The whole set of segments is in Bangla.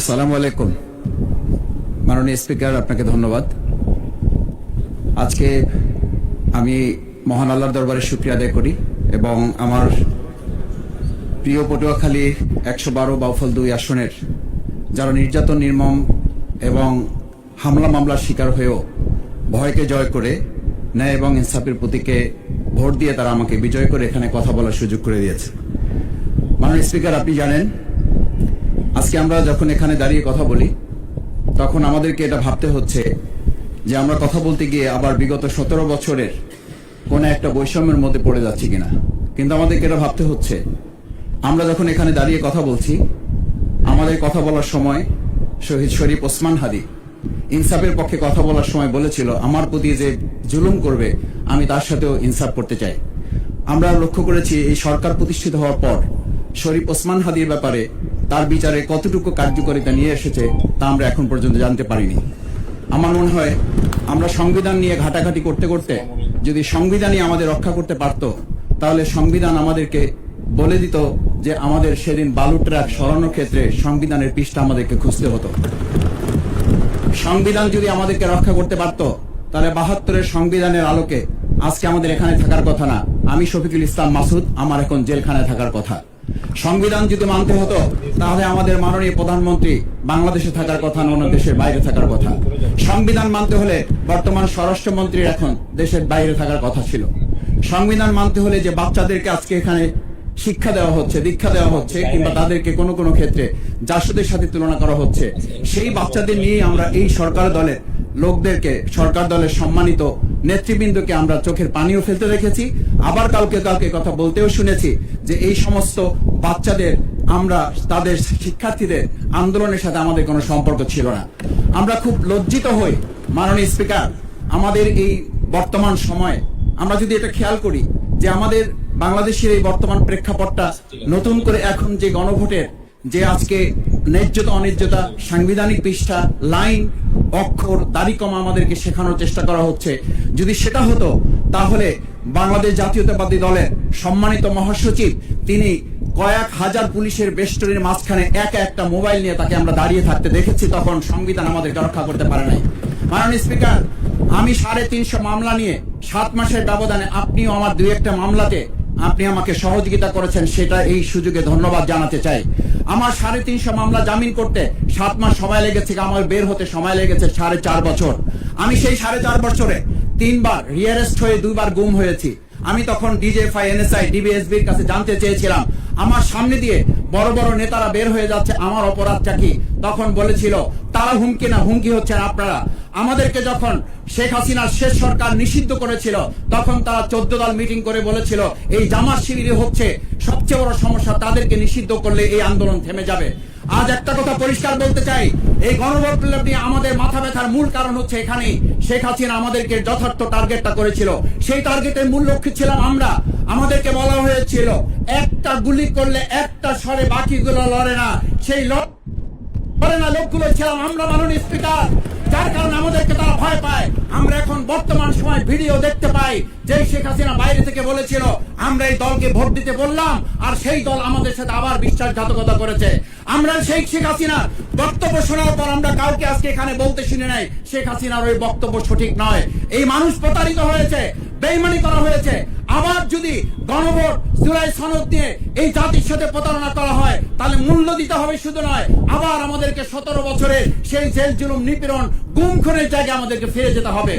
আসসালামু আলাইকুম। মাননীয় স্পিকার, আপনাকে ধন্যবাদ। আজকে আমি মহান আল্লাহর দরবারে শুকরিয়া আদায় করি এবং আমার প্রিয় পটুয়াখালী ১১২ বাউফল ২ আসনের যারা নির্যাতন, নির্মম এবং হামলা মামলার শিকার হয়েও ভয়কে জয় করে ন্যায় এবং ইনসাফের প্রতীকে ভোট দিয়ে তারা আমাকে বিজয় করে এখানে কথা বলার সুযোগ করে দিয়েছে। মাননীয় স্পিকার, আপনি জানেন আজকে আমরা যখন এখানে দাঁড়িয়ে কথা বলি তখন আমাদেরকে এটা ভাবতে হচ্ছে যে আমরা কথা বলতে গিয়ে আবার বিগত ১৭ বছরের কোন একটা বৈষম্যের মধ্যে পড়ে যাচ্ছি কিনা। কিন্তু আমাদেরকে এটা ভাবতে হচ্ছে আমরা যখন এখানে দাঁড়িয়ে কথা বলছি, আমাদের কথা বলার সময় শহীদ শরীফ ওসমান হাদি ইনসাফের পক্ষে কথা বলার সময় বলেছিল, আমার প্রতি যে জুলুম করবে আমি তার সাথেও ইনসাফ করতে চাই। আমরা লক্ষ্য করেছি এই সরকার প্রতিষ্ঠিত হওয়ার পর শরীফ ওসমান হাদির ব্যাপারে তার বিচারে কতটুকু কার্যকারিতা নিয়ে এসেছে তা আমরা এখন পর্যন্ত জানতে পারিনি। আমার মনে হয় আমরা সংবিধান নিয়ে ঘাটাঘাটি করতে করতে যদি সংবিধানই আমাদের রক্ষা করতে পারত, তাহলে সংবিধান আমাদেরকে বলে দিত যে আমাদের সেদিন বালু ট্রাক সরানোর ক্ষেত্রে সংবিধানের পৃষ্ঠা আমাদেরকে খুঁজতে হতো। সংবিধান যদি আমাদেরকে রক্ষা করতে পারত, তাহলে ৭২-এর সংবিধানের আলোকে আজকে আমাদের এখানে থাকার কথা না। আমি শফিকুল ইসলাম মাসুদ, আমার এখন জেলখানায় থাকার কথা। সংবিধান যদি মানতে হতো, তাহলে আমাদের মাননীয় প্রধানমন্ত্রী বাংলাদেশে থাকার কথা না, অন্য দেশের বাইরে থাকার কথা। সংবিধান মানতে হলে বর্তমান স্বরাষ্ট্রমন্ত্রীর এখন দেশের বাইরে থাকার কথা ছিল। সংবিধান মানতে হলে যে বাচ্চাদেরকে আজকে এখানে শিক্ষা দেওয়া হচ্ছে, দীক্ষা দেওয়া হচ্ছে, কিংবা তাদেরকে কোনো কোনো ক্ষেত্রে জাসদের সাথে তুলনা করা হচ্ছে, সেই বাচ্চাদের নিয়ে আমরা এই সরকার দলের লোকদেরকে, সরকার দলের সম্মানিত নেতৃবৃন্দকে আমরা চোখের পানিও ফেলতে দেখেছি। আবার কাউকে কাউকে কথা বলতেও শুনেছি যে এই সমস্ত বাচ্চাদের, আমরা তাদের শিক্ষার্থীদের আন্দোলনের সাথে আমাদের কোনো সম্পর্ক ছিল না। আমরা খুব লজ্জিত হই মাননীয় স্পিকার, আমাদের এই বর্তমান সময়ে আমরা যদি এটা খেয়াল করি যে আমাদের বাংলাদেশের এই বর্তমান প্রেক্ষাপটটা নতুন করে এখন যে গণভোটের যে আজকে ন্যায্যতা অন্যায্যতা, সাংবিধানিক পৃষ্ঠা, লাইন, অক্ষর, দাড়িকমা আমাদেরকে শেখানোর চেষ্টা করা হচ্ছে, যদি সেটা হতো তাহলে বাংলাদেশ জাতীয়তাবাদী দলের সম্মানিত মহাসচিব তিনি কয়েক হাজার পুলিশের বেষ্টনীর মাঝখানে একা একটা মোবাইল নিয়ে তাকে আমরা দাঁড়িয়ে থাকতে দেখেছি, তখন সংবিধান আমাদেরকে রক্ষা করতে পারে নাই। মাননীয় স্পিকার, আমি ৩৫০ মামলা নিয়ে ৭ মাসের ব্যবধানে, আপনিও আমার ২-১টা মামলাতে আপনি আমাকে সহযোগিতা করেছেন, সেটা এই সুযোগে ধন্যবাদ জানাতে চাই। আমার ৩৫০ মামলা জামিন করতে ৭ মাস সময় লেগেছে, আমার বের হতে সময় লেগেছে ৪.৫ বছর। আমি সেই ৪.৫ বছরে ৩ বার রিঅ্যারেস্ট হয়ে ২ বার গুম হয়েছি। আমি তখন ডিজিএফআই, এনএসআই, ডিবিএসবির কাছে জানতে চেয়েছিলাম আমার সামনে দিয়ে বড় বড় নেতারা বের হয়ে যাচ্ছে, আমার অপরাধটা কি? তখন বলেছিল তারা হুমকি না, হুমকি হচ্ছেন আপনারা। আমাদেরকে যখন শেখ হাসিনার শেষ সরকার নিষিদ্ধ করেছিল, তখন তারা ১৪ দল মিটিং করে বলেছিল এই জামাত শিবির হচ্ছে সবচেয়ে বড় সমস্যা, তাদেরকে নিষিদ্ধ করলে এই আন্দোলন থেমে যাবে। আজ একটা কথা পরিষ্কার বলতে চাই, এই গণবিপ্লব নিয়ে আমাদের মাথা ব্যথার মূল কারণ হচ্ছে এখানে শেখ হাসিনা আমাদেরকে যথার্থ টার্গেটটা করেছিল। সেই টার্গেটের মূল লক্ষ্য ছিলাম আমরা। আমাদেরকে বলা হয়েছিল একটা গুলি করলে একটা সরে, বাকিগুলো লড়ে না। সেই লড়ে না লোকগুলো ছিলাম আমরা, মাননীয় স্পিকার, যার কারণে আমাদেরকে তারা ভয় পায়। আমরা এখন বর্তমান সময় ভিডিও দেখতে পাই যে শেখ হাসিনা বাইরে থেকে বলেছিল আমরা এই দলকে ভোট দিতে বললাম, আর সেই দল আমাদের সাথে আবার বিশ্বাসঘাতকতা করেছে। আমরা সেই শেখ হাসিনার বক্তব্য শোনার পর আমরা কাউকে আজকে এখানে বলতে শুনে নাই শেখ হাসিনার ওই বক্তব্য সঠিক নয়। এই মানুষ প্রতারিত হয়েছে, বেইমানি করা হয়েছে। আবার যদি গণভোট, জুলাই সনদ নিয়ে এই জাতির সাথে প্রতারণা করা হয়, তাহলে মূল্য দিতে হবে শুধু নয়, আবার আমাদেরকে ১৭ বছরের সেই জেল জুলুম, নিপীড়ন, গুম খুনের জায়গায় আমাদেরকে ফিরে যেতে হবে।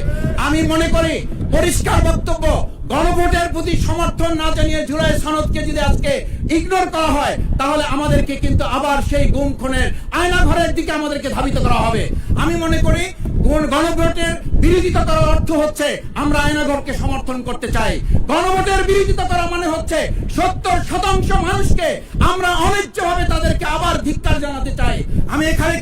আমি মনে করি পরিষ্কার বক্তব্য, গণভোটের প্রতি সমর্থন না জানিয়ে জুলাই সনদকে যদি আজকে ইগনোর করা হয়, তাহলে আমাদেরকে কিন্তু আবার সেই গুম খুনের আয়নাঘরের দিকে আমাদেরকে ধাবিত করা হবে। আমি মনে করি গণভোটের বিরোধিতা করার অর্থ হচ্ছে আমরা আয়নাঘরকে সমর্থন করতে চাই। গণভোটের বিরোধিতা করা মানে হচ্ছে ৭০% মানুষকে আমরা অন্যায্যভাবে তাদেরকে আবার ধিক্কার জানাতে চাই। আমি এখানে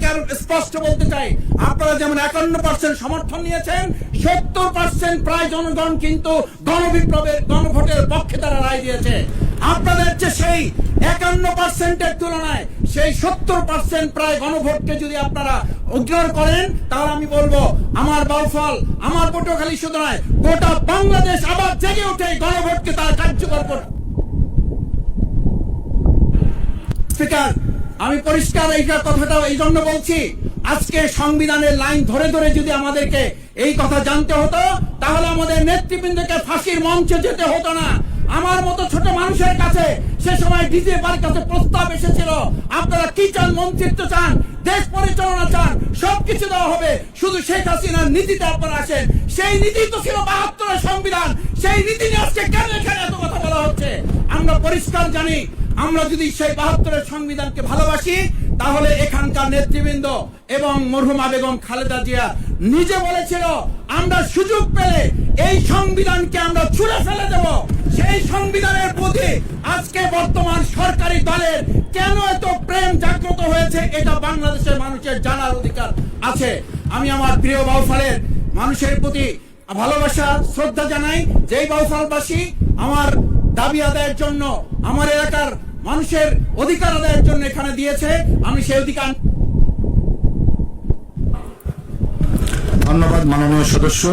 স্পষ্ট বলতে চাই, আপনারা যেমন ৫১% সমর্থন নিয়েছেন, ৭০% প্রায় জনগণ কিন্তু গণবিপ্লবের, গণভোটের পক্ষে তারা রায় দিয়েছে। আপনাদের যে সেই ৫১%-এর তুলনায় সেই ৭০% প্রায় গণভোটকে যদি আপনারা ইগনোর করেন, তাহলে আমি বলবো আমার বাউফল, আমার পটুয়াখালী শুধু নয়, গোটা বাংলাদেশ আবার জেগে উঠে গণভোটকে তারা কার্যকর করবে। স্পিকার, আমি পরিষ্কার এই কথাটা এই জন্য বলছি, আজকে সংবিধানের লাইন ধরে ধরে যদি আমাদেরকে এই কথা জানতে হতো, তাহলে আমাদের নেতৃবৃন্দকে ফাঁসির মঞ্চে যেতে হতো না। আমার মতো ছোট মানুষের কাছে সে সময় ডিজিএফআর কাছে প্রস্তাব এসেছিল, আপনারা কি চান, মন্ত্রিত্ব চান, দেশ পরিচালনা চান, সবকিছু দেওয়া হবে, শুধু শেখ হাসিনার নীতিতে আপনারা আসেন। সেই নীতি তো ছিল ৭২ সংবিধান, সেই নীতি নিয়ে আজকে কেন এখানে এত কথা বলা হচ্ছে? আমরা পরিষ্কার জানি, আমরা যদি সেই ৭২ সংবিধানকে ভালোবাসি, তাহলে এখানকার নেতৃবৃন্দ এবং মরহুমা বেগম খালেদা জিয়া নিজে বলেছিল, আমরা সুযোগ পেলে এই সংবিধানকে আমরা ছুঁড়ে ফেলে দেব। সেই সংবিধানের প্রতি আজকে বর্তমান সরকারি দলের কেন এত প্রেম জাগ্রত হয়েছে, এটা বাংলাদেশের মানুষের জানার অধিকার আছে। আমি আমার প্রিয় বাউফলের মানুষের প্রতি ভালোবাসা শ্রদ্ধা জানাই। যেই বাউফলবাসী আমার দাবি আদায়ের জন্য, আমার এলাকার মানুষের অধিকার আদায়ের জন্য এখানে দিয়েছে, আমি সেই অধিকার। ধন্যবাদ মাননীয় সদস্য।